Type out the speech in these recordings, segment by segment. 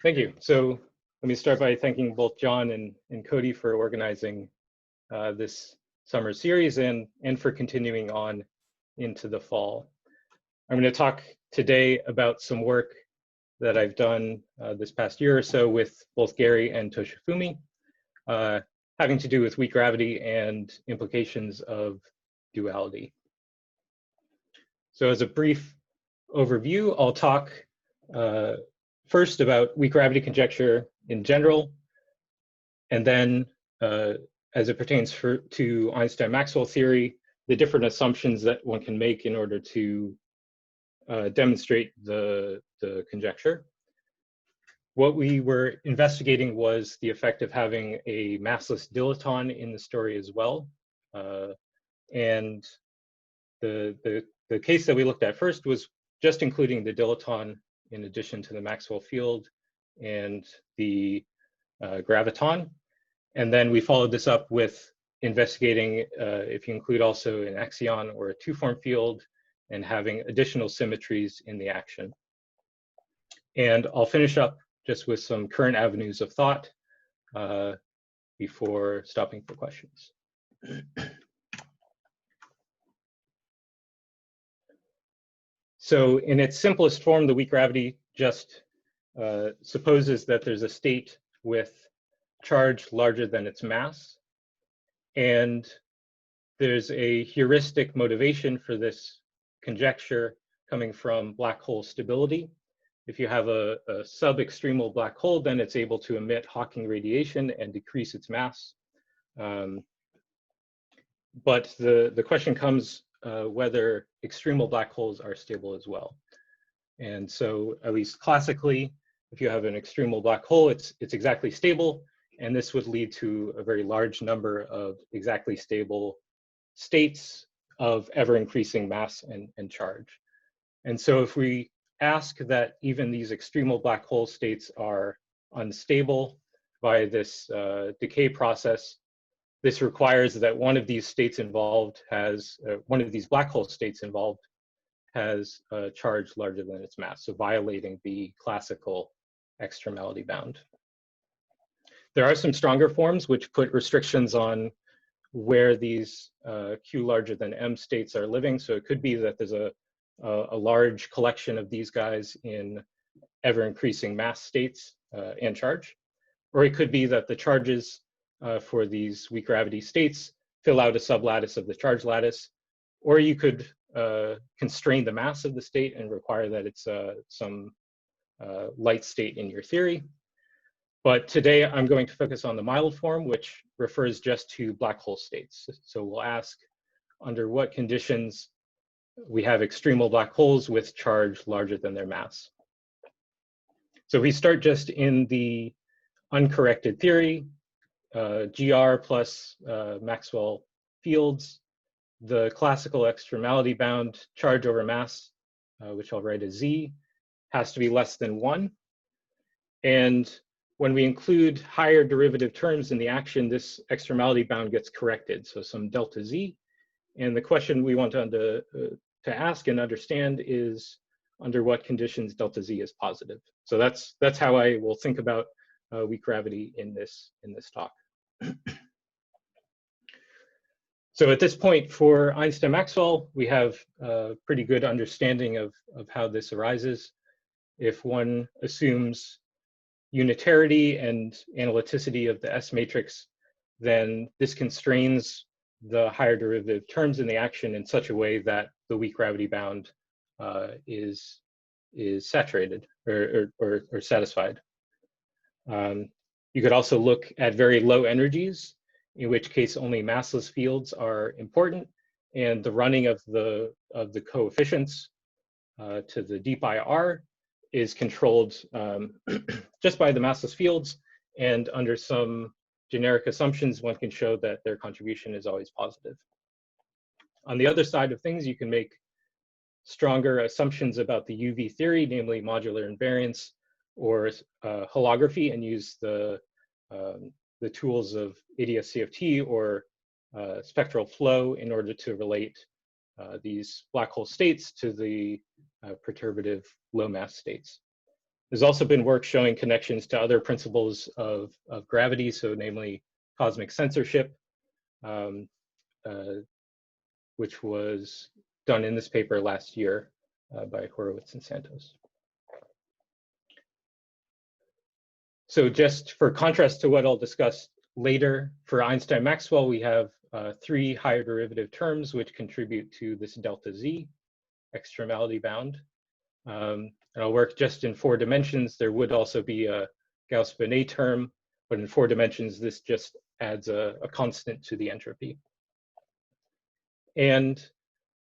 Thank you. So let me start by thanking both John and Cody for organizing this summer series and for continuing on into the fall. I'm going to talk today about some work that I've done this past year or so with both Gary and Toshifumi, having to do with weak gravity and implications of duality. So as a brief overview, I'll talk first about weak gravity conjecture in general, and then as it pertains to Einstein-Maxwell theory, the different assumptions that one can make in order to demonstrate the conjecture. What we were investigating was the effect of having a massless dilaton in the story as well. And the case that we looked at first was just including the dilaton in addition to the Maxwell field and the graviton. And then we followed this up with investigating if you include also an axion or a two-form field and having additional symmetries in the action. And I'll finish up just with some current avenues of thought before stopping for questions. So in its simplest form, the weak gravity just supposes that there's a state with charge larger than its mass. And there's a heuristic motivation for this conjecture coming from black hole stability. If you have a sub-extremal black hole, then it's able to emit Hawking radiation and decrease its mass. But the question comes whether extremal black holes are stable as well. And so at least classically, if you have an extremal black hole, it's exactly stable. And this would lead to a very large number of exactly stable states of ever increasing mass and charge. And so if we ask that even these extremal black hole states are unstable by this decay process, this requires that one of these states involved has, one of these black hole states involved has a charge larger than its mass, so violating the classical extremality bound. There are some stronger forms which put restrictions on where these Q larger than M states are living. So it could be that there's a large collection of these guys in ever increasing mass states and charge. Or it could be that the charges for these weak gravity states fill out a sublattice of the charge lattice. Or you could constrain the mass of the state and require that it's some light state in your theory. But today I'm going to focus on the mild form, which refers just to black hole states. So we'll ask under what conditions we have extremal black holes with charge larger than their mass. So we start just in the uncorrected theory, GR plus Maxwell fields, the classical extremality bound charge over mass, which I'll write as Z, has to be less than 1. And when we include higher derivative terms in the action, this extremality bound gets corrected, so some delta Z. And the question we want to ask and understand is under what conditions delta Z is positive. So that's how I will think about weak gravity in this talk. So at this point for Einstein-Maxwell, we have a pretty good understanding of how this arises. If one assumes unitarity and analyticity of the S matrix, then this constrains the higher derivative terms in the action in such a way that the weak gravity bound is saturated or satisfied. You could also look at very low energies, in which case only massless fields are important, and the running of the coefficients to the d pi r is controlled just by the massless fields, and under some generic assumptions, one can show that their contribution is always positive. On the other side of things, you can make stronger assumptions about the UV theory, namely modular invariance or holography, and use the tools of ADS-CFT or spectral flow in order to relate these black hole states to the perturbative low mass states. There's also been work showing connections to other principles of gravity, so namely cosmic censorship, which was done in this paper last year by Horowitz and Santos. So just for contrast to what I'll discuss later, for Einstein-Maxwell, we have 3 higher derivative terms which contribute to this delta Z, extremality bound. And I'll work just in 4 dimensions. There would also be a Gauss-Bonnet term, but in 4 dimensions, this just adds a constant to the entropy. And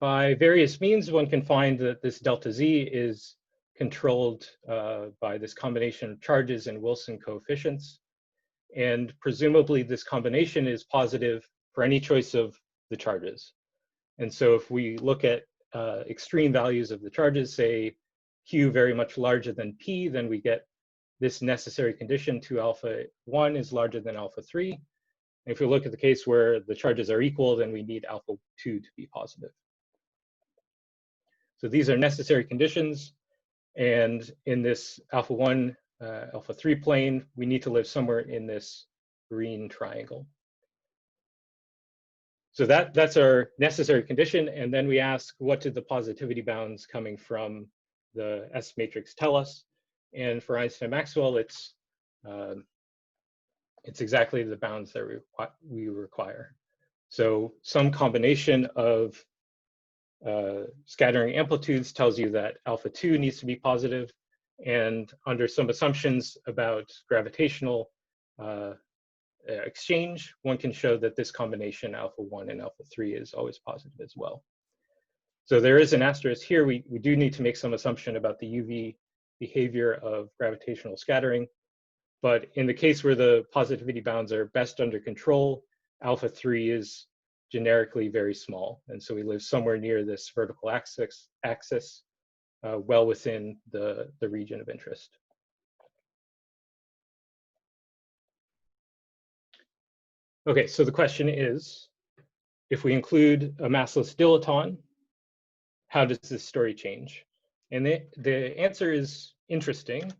by various means, one can find that this delta Z is controlled by this combination of charges and Wilson coefficients. And presumably, this combination is positive for any choice of the charges. And so if we look at extreme values of the charges, say Q very much larger than P, then we get this necessary condition 2 alpha 1 is larger than alpha 3. And if we look at the case where the charges are equal, then we need alpha 2 to be positive. So these are necessary conditions. And in this alpha 1, alpha 3 plane, we need to live somewhere in this green triangle. So that's our necessary condition. And then we ask, what did the positivity bounds coming from the S matrix tell us? And for Einstein-Maxwell, it's exactly the bounds that we require. So some combination of scattering amplitudes tells you that alpha 2 needs to be positive. And under some assumptions about gravitational exchange, one can show that this combination alpha 1 and alpha 3 is always positive as well. So there is an asterisk here. We do need to make some assumption about the UV behavior of gravitational scattering. But in the case where the positivity bounds are best under control, alpha 3 is generically very small. And so we live somewhere near this vertical axis well within the region of interest. Okay, so the question is, if we include a massless dilaton, how does this story change? And the answer is interesting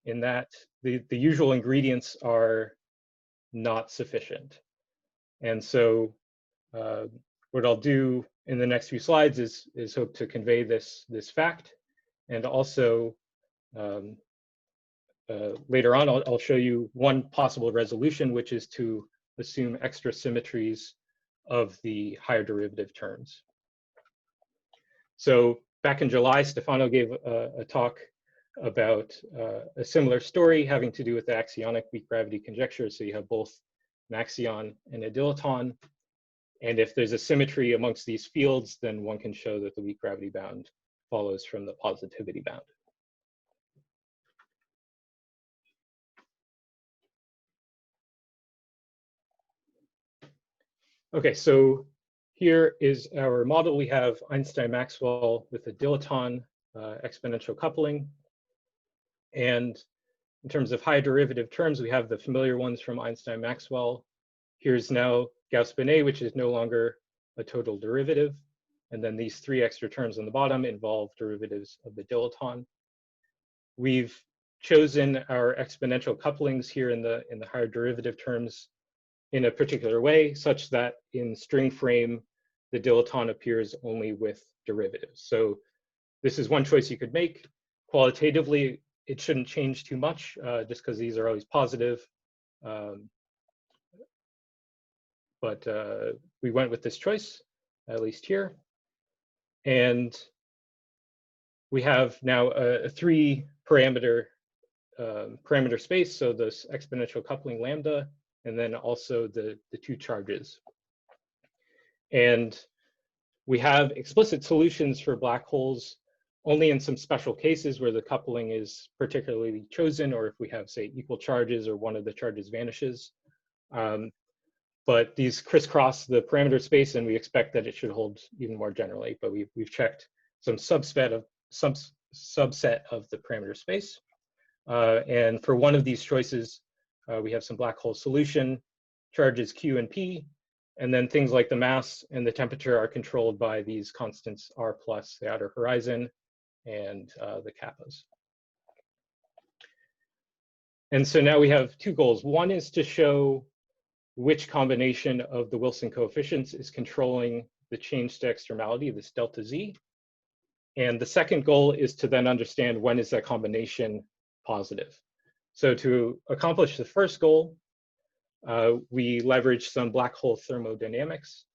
in that the usual ingredients are not sufficient. And so what I'll do in the next few slides is hope to convey this fact. And also later on, I'll show you one possible resolution, which is to assume extra symmetries of the higher derivative terms. So back in July, Stefano gave a talk about a similar story having to do with the axionic weak gravity conjecture. So you have both an axion and a dilaton. And if there's a symmetry amongst these fields, then one can show that the weak gravity bound follows from the positivity bound. Okay, so here is our model. We have Einstein-Maxwell with a dilaton exponential coupling. And in terms of high derivative terms, we have the familiar ones from Einstein-Maxwell. Here's now Gauss-Bonnet, which is no longer a total derivative. And then these 3 extra terms on the bottom involve derivatives of the dilaton. We've chosen our exponential couplings here in the higher derivative terms in a particular way, such that in string frame, the dilaton appears only with derivatives. So this is one choice you could make. Qualitatively, it shouldn't change too much, just because these are always positive. But we went with this choice, at least here. And we have now a 3 parameter space, so this exponential coupling lambda, and then also the 2 charges. And we have explicit solutions for black holes only in some special cases where the coupling is particularly chosen, or if we have, say, equal charges or one of the charges vanishes. But these crisscross the parameter space, and we expect that it should hold even more generally. But we've checked some subset of the parameter space. And for one of these choices, we have some black hole solution, charges Q and P, and then things like the mass and the temperature are controlled by these constants R plus, the outer horizon, and the kappas. And so now we have two goals. One is to show which combination of the Wilson coefficients is controlling the change to extremality, this delta Z. And the second goal is to then understand when is that combination positive. So to accomplish the first goal, we leverage some black hole thermodynamics,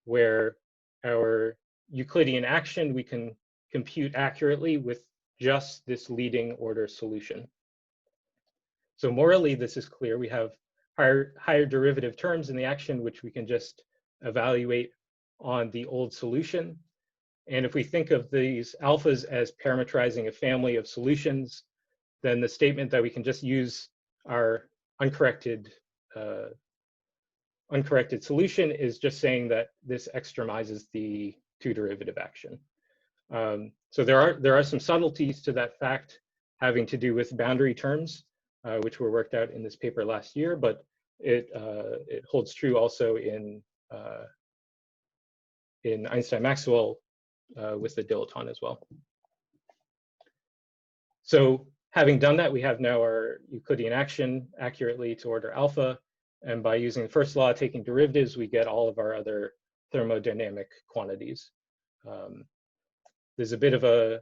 where our Euclidean action we can compute accurately with just this leading order solution. So morally, this is clear. We have higher derivative terms in the action, which we can just evaluate on the old solution. And if we think of these alphas as parametrizing a family of solutions, then the statement that we can just use our uncorrected solution is just saying that this extremizes the two derivative action. So there are some subtleties to that fact having to do with boundary terms, which were worked out in this paper last year, but it holds true also in Einstein-Maxwell with the dilaton as well. So having done that, we have now our Euclidean action accurately to order alpha. And by using the first law, taking derivatives, we get all of our other thermodynamic quantities. There's a bit of a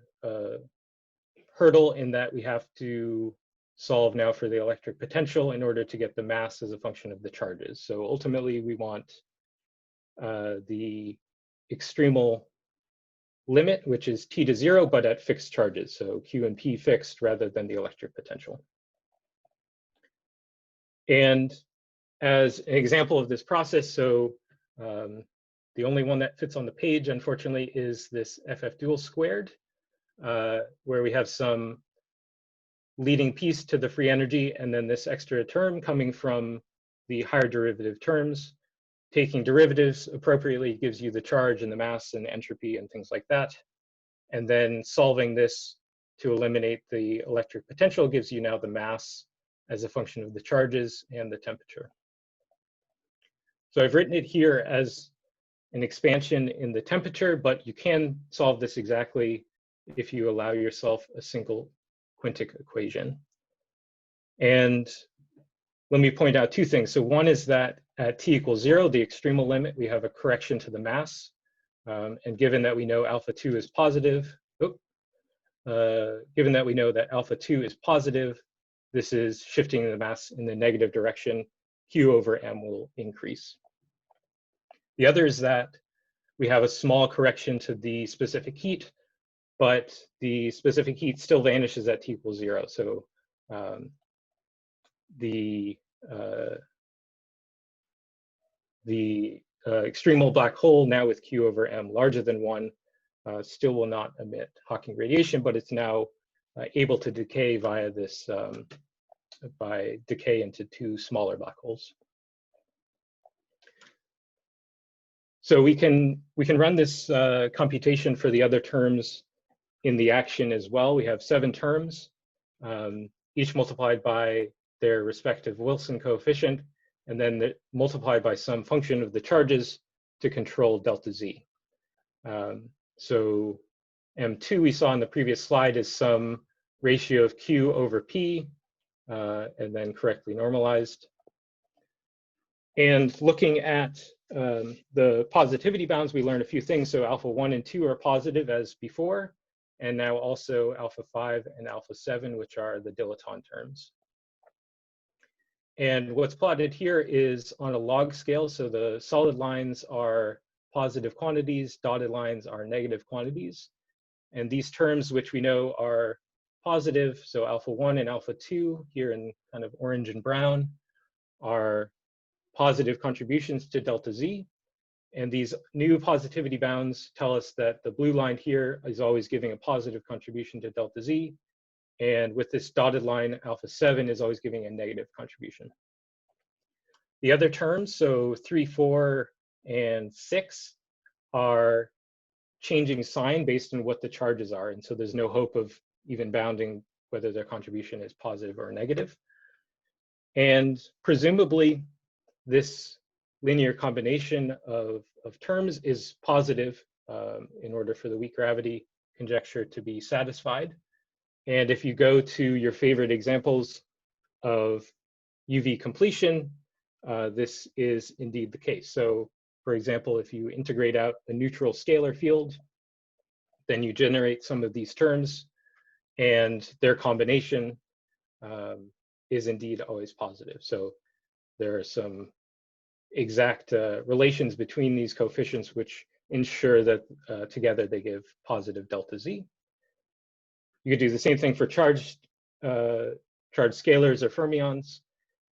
hurdle in that we have to solve now for the electric potential in order to get the mass as a function of the charges. So ultimately, we want the extremal limit, which is t to 0, but at fixed charges. So Q and P fixed rather than the electric potential. And as an example of this process, so the only one that fits on the page, unfortunately, is this FF dual squared, where we have some leading piece to the free energy, and then this extra term coming from the higher derivative terms. Taking derivatives appropriately gives you the charge and the mass and entropy and things like that. And then solving this to eliminate the electric potential gives you now the mass as a function of the charges and the temperature. So I've written it here as an expansion in the temperature, but you can solve this exactly if you allow yourself a single quintic equation. And let me point out two things. So one is that at t equals 0, the extremal limit, we have a correction to the mass. And given that we know alpha 2 is positive, given that we know that alpha 2 is positive, this is shifting the mass in the negative direction. Q over m will increase. The other is that we have a small correction to the specific heat, but the specific heat still vanishes at t equals 0. So the extremal black hole, now with Q over m larger than 1, still will not emit Hawking radiation, but it's now able to decay via this, by decay into two smaller black holes. So we can run this computation for the other terms in the action as well. We have 7 terms, each multiplied by their respective Wilson coefficient, and then multiplied by some function of the charges to control delta Z. So M2 we saw in the previous slide is some ratio of Q over P, and then correctly normalized. And looking at the positivity bounds, we learned a few things. So alpha 1 and 2 are positive as before, and now also alpha 5 and alpha 7, which are the dilaton terms. And what's plotted here is on a log scale. So the solid lines are positive quantities, dotted lines are negative quantities. And these terms, which we know are positive, so alpha 1 and alpha 2 here in kind of orange and brown, are positive contributions to delta Z. And these new positivity bounds tell us that the blue line here is always giving a positive contribution to delta Z. And with this dotted line, alpha 7 is always giving a negative contribution. The other terms, so 3, 4, and 6, are changing sign based on what the charges are. And so there's no hope of even bounding whether their contribution is positive or negative. And presumably, this linear combination of terms is positive in order for the weak gravity conjecture to be satisfied. And if you go to your favorite examples of UV completion, this is indeed the case. So for example, if you integrate out a neutral scalar field, then you generate some of these terms, and their combination is indeed always positive. So there are some exact relations between these coefficients which ensure that together they give positive delta Z. You could do the same thing for charged scalars or fermions.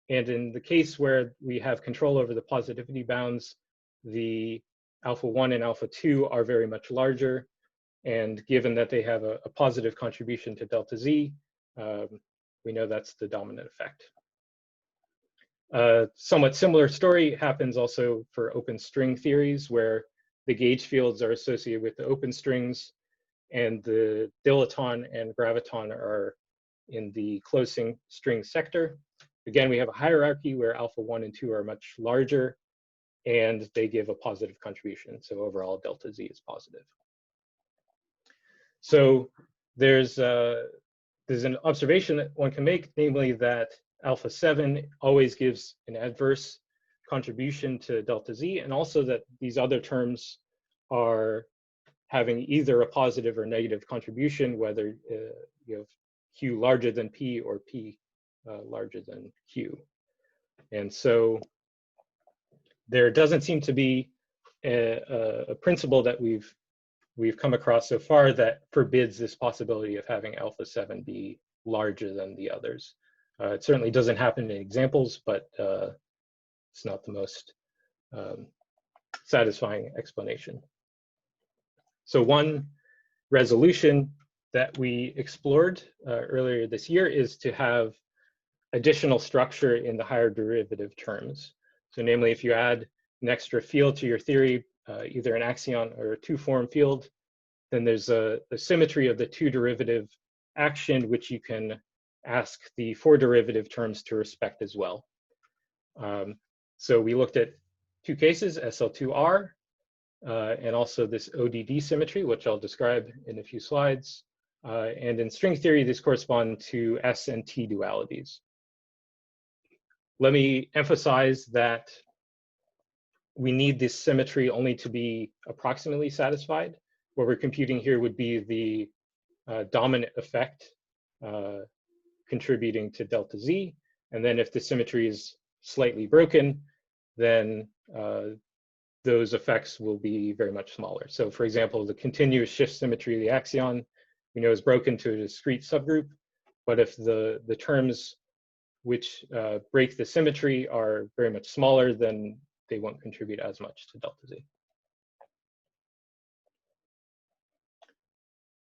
And in the case where we have control over the positivity bounds, the alpha 1 and alpha 2 are very much larger. And given that they have a positive contribution to delta Z, we know that's the dominant effect. Somewhat similar story happens also for open string theories, where the gauge fields are associated with the open strings, and the dilaton and graviton are in the closed string sector. Again, we have a hierarchy where alpha 1 and 2 are much larger, and they give a positive contribution. So overall, delta Z is positive. So there's an observation that one can make, namely that alpha 7 always gives an adverse contribution to delta Z, and also that these other terms are having either a positive or negative contribution, whether you have Q larger than P or P larger than Q. And so there doesn't seem to be a principle that we've come across so far that forbids this possibility of having alpha 7 be larger than the others. It certainly doesn't happen in examples, but it's not the most satisfying explanation. So one resolution that we explored earlier this year is to have additional structure in the higher derivative terms. So namely, if you add an extra field to your theory, either an axion or a two-form field, then there's a symmetry of the two derivative action, which you can ask the four derivative terms to respect as well. So we looked at two cases, SL2R, and also this ODD symmetry, which I'll describe in a few slides. And in string theory, these correspond to S and T dualities. Let me emphasize that we need this symmetry only to be approximately satisfied. What we're computing here would be the dominant effect contributing to delta Z. And then if the symmetry is slightly broken, then those effects will be very much smaller. So for example, the continuous shift symmetry of the axion, we know is broken to a discrete subgroup, but if the terms which break the symmetry are very much smaller, then they won't contribute as much to delta Z.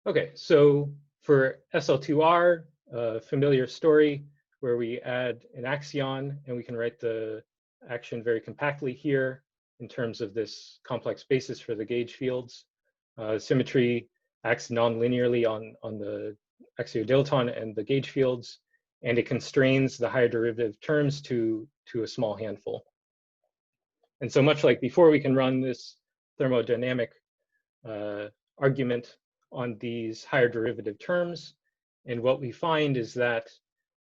Okay, so for SL2R, a familiar story where we add an axion, and we can write the action very compactly here in terms of this complex basis for the gauge fields. Symmetry acts non-linearly on the axiodilaton and the gauge fields, and it constrains the higher derivative terms to a small handful. And so much like before, we can run this thermodynamic argument on these higher derivative terms. And what we find is that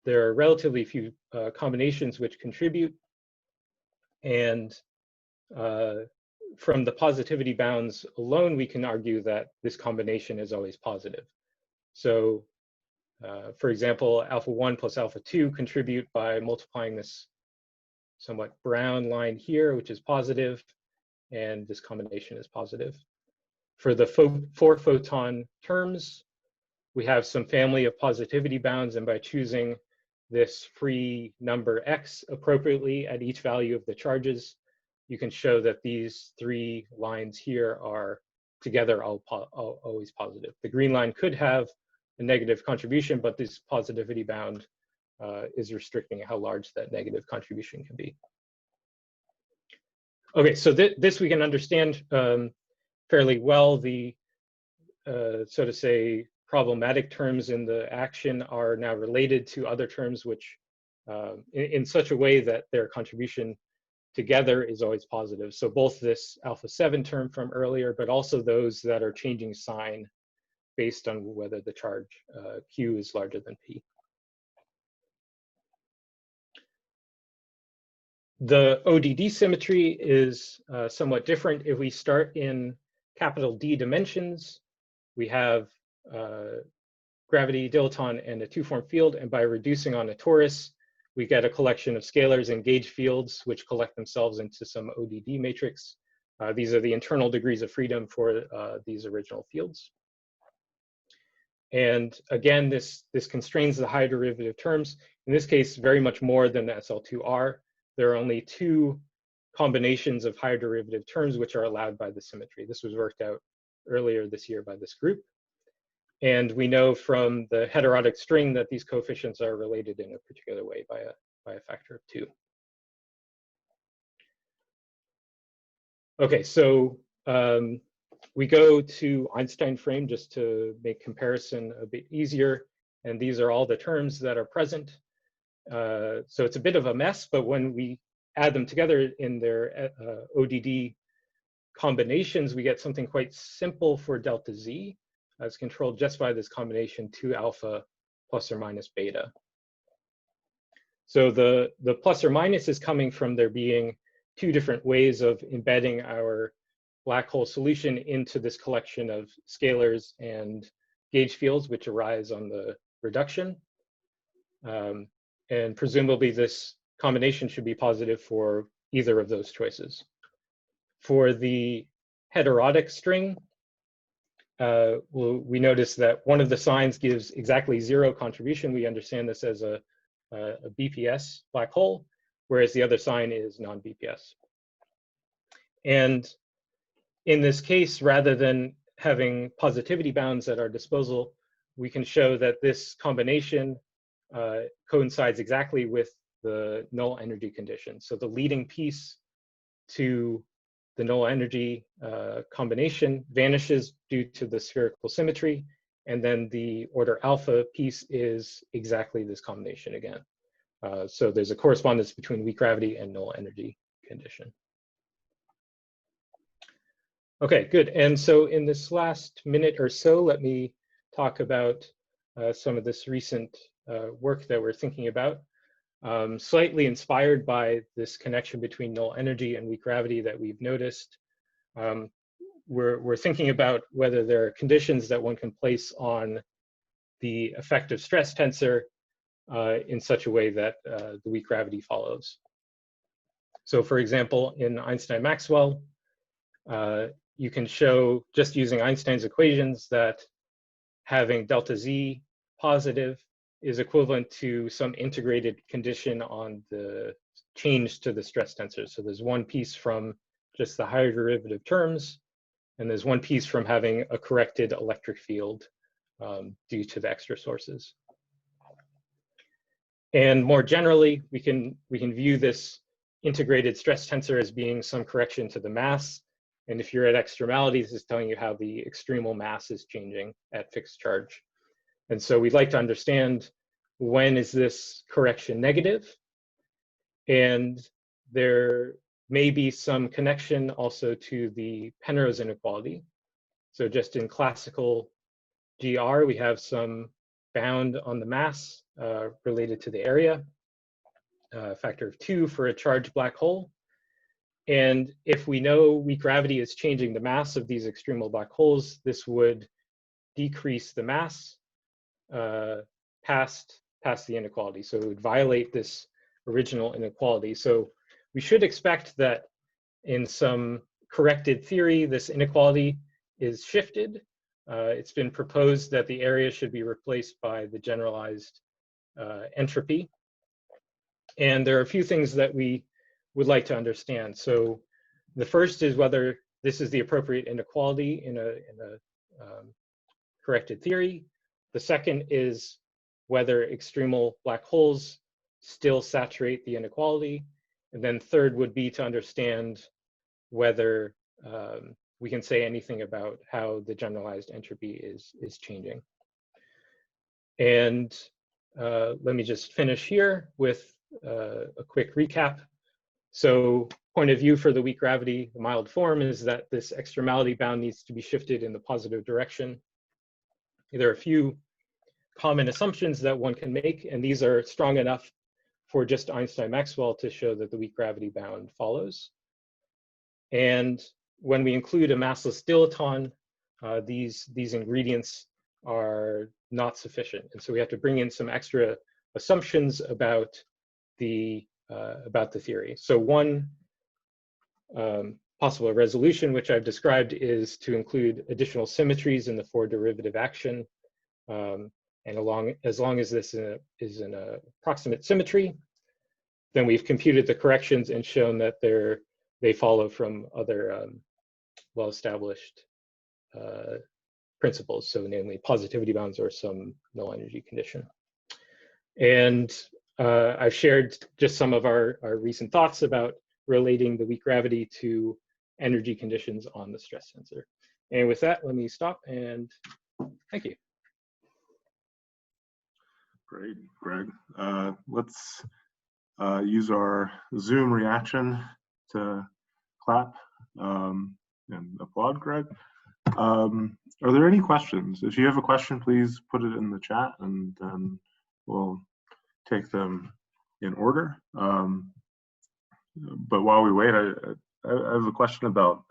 there are relatively few combinations which contribute. And from the positivity bounds alone, we can argue that this combination is always positive. So for example, alpha 1 plus alpha 2 contribute by multiplying this somewhat brown line here, which is positive, and this combination is positive. For the four photon terms, we have some family of positivity bounds, and by choosing this free number x appropriately at each value of the charges, you can show that these three lines here are together always positive. The green line could have a negative contribution, but this positivity bound is restricting how large that negative contribution can be. Okay, so this we can understand fairly well. The, so to say, problematic terms in the action are now related to other terms which, in such a way that their contribution together is always positive. So both this alpha 7 term from earlier, but also those that are changing sign based on whether the charge Q is larger than P. The ODD symmetry is somewhat different. If we start in capital D dimensions, we have gravity, dilaton, and a two-form field. And by reducing on a torus, we get a collection of scalars and gauge fields, which collect themselves into some ODD matrix. These are the internal degrees of freedom for these original fields. And again, this constrains the high derivative terms. In this case, very much more than the SL2R. There are only two combinations of higher derivative terms which are allowed by the symmetry. This was worked out earlier this year by this group. And we know from the heterotic string that these coefficients are related in a particular way by a factor of 2. Okay, so we go to Einstein frame just to make comparison a bit easier. And these are all the terms that are present. So it's a bit of a mess, but when we add them together in their ODD combinations, we get something quite simple for delta Z. It's controlled just by this combination 2 alpha plus or minus beta. So the plus or minus is coming from there being two different ways of embedding our black hole solution into this collection of scalars and gauge fields which arise on the reduction. And presumably this combination should be positive for either of those choices. For the heterotic string, we notice that one of the signs gives exactly 0 contribution. We understand this as a BPS black hole, whereas the other sign is non-BPS. And in this case, rather than having positivity bounds at our disposal, we can show that this combination coincides exactly with the null energy condition. So the leading piece to the null energy combination vanishes due to the spherical symmetry, and then the order alpha piece is exactly this combination again. So there's a correspondence between weak gravity and null energy condition. Okay, good. And so in this last minute or so, let me talk about some of this recent work that we're thinking about. Slightly inspired by this connection between null energy and weak gravity that we've noticed. We're thinking about whether there are conditions that one can place on the effective stress tensor in such a way that the weak gravity follows. So for example, in Einstein-Maxwell, you can show, just using Einstein's equations, that having delta Z positive is equivalent to some integrated condition on the change to the stress tensor. So there's one piece from just the higher derivative terms, and there's one piece from having a corrected electric field due to the extra sources. And more generally, we can view this integrated stress tensor as being some correction to the mass. And if you're at extremalities, it's telling you how the extremal mass is changing at fixed charge. And so we'd like to understand, when is this correction negative? And there may be some connection also to the Penrose inequality. So just in classical GR, we have some bound on the mass related to the area, factor of 2 for a charged black hole. And if we know weak gravity is changing the mass of these extremal black holes, this would decrease the mass past the inequality. So it would violate this original inequality. So we should expect that in some corrected theory, this inequality is shifted. It's been proposed that the area should be replaced by the generalized entropy. And there are a few things that we would like to understand. So the first is whether this is the appropriate inequality in a corrected theory. The second is whether extremal black holes still saturate the inequality. And then third would be to understand whether we can say anything about how the generalized entropy is changing. And let me just finish here with a quick recap. So point of view for the weak gravity, the mild form, is that this extremality bound needs to be shifted in the positive direction. There are a few common assumptions that one can make, and these are strong enough for just Einstein-Maxwell to show that the weak gravity bound follows. And when we include a massless dilaton, these ingredients are not sufficient. And so we have to bring in some extra assumptions about the theory. So one possible resolution, which I've described, is to include additional symmetries in the four derivative action. And as long as this is an approximate symmetry, then we've computed the corrections and shown that they follow from other well-established principles, so namely positivity bounds or some null energy condition. And I've shared just some of our recent thoughts about relating the weak gravity to energy conditions on the stress tensor. And with that, let me stop and thank you. Great, Greg. Let's use our Zoom reaction to clap and applaud Greg. Are there any questions? If you have a question, please put it in the chat and then we'll take them in order. But while we wait, I have a question about,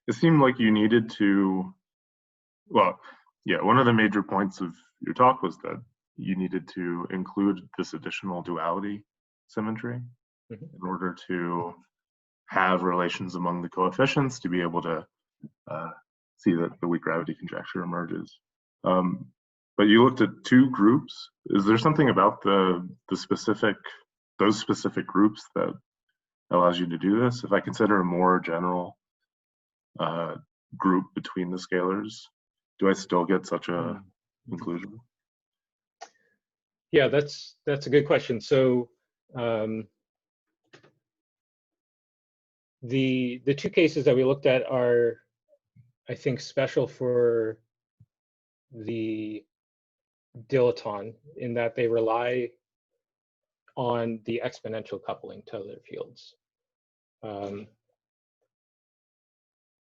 it seemed like you needed to, well, yeah, one of the major points of your talk was that you needed to include this additional duality symmetry in order to have relations among the coefficients to be able to see that the weak gravity conjecture emerges. But you looked at two groups. Is there something about those specific groups that allows you to do this? If I consider a more general group between the scalars, do I still get such a conclusion? Yeah, that's a good question. So the two cases that we looked at are, I think, special for the dilaton in that they rely on the exponential coupling to other fields.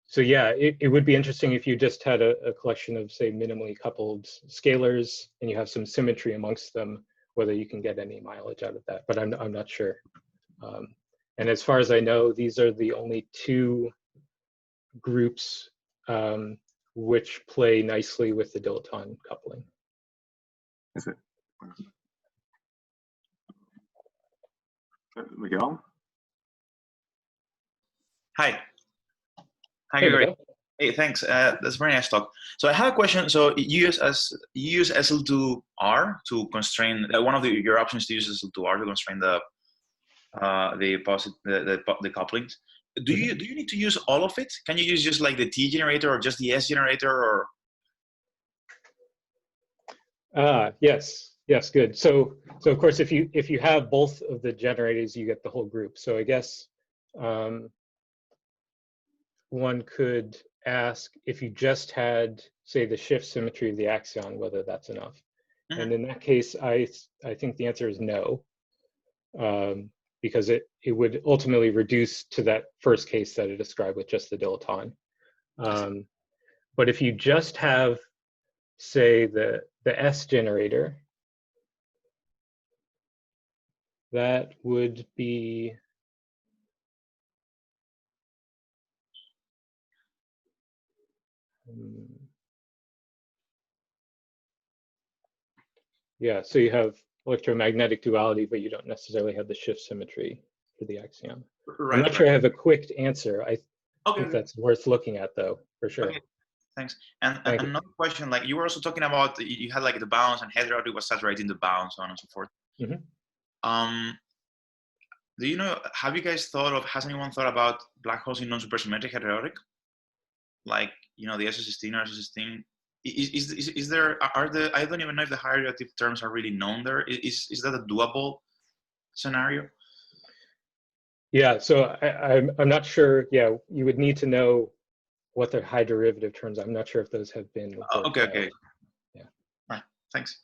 So yeah, it would be interesting if you just had a collection of, say, minimally coupled scalars and you have some symmetry amongst them, whether you can get any mileage out of that, but I'm not sure. And as far as I know, these are the only two groups which play nicely with the dilaton coupling. Is it? Miguel? Hi. Hi, Gregory. Hey, thanks. That's a very nice talk. So I have a question. So you use SL2R to constrain one of your options to use SL2R to constrain the couplings. Do you need to use all of it? Can you use just like the T generator or just the S generator or? Yes, good. So of course, if you have both of the generators, you get the whole group. So I guess one could ask if you just had, say, the shift symmetry of the axion, whether that's enough. And in that case, I think the answer is no, because it would ultimately reduce to that first case that I described with just the dilaton. But if you just have, say, the S generator, that would be yeah, so you have electromagnetic duality, but you don't necessarily have the shift symmetry for the axion. Right, I'm not sure I have a quick answer. I think that's worth looking at, though, for sure. Okay. Thanks. And another question, like you were also talking about, you had like the bounds and heterotic was saturating the bounds, so on and so forth. Do you know, have you guys has anyone thought about black holes in non-supersymmetric heterotic? Like, you know, the S16 or S16? Is there, I don't even know if the higher relative terms are really known there. Is that a doable scenario? Yeah, so I'm not sure. Yeah, you would need to know what the high derivative terms are. I'm not sure if those have been. Okay. Yeah. All right. Thanks.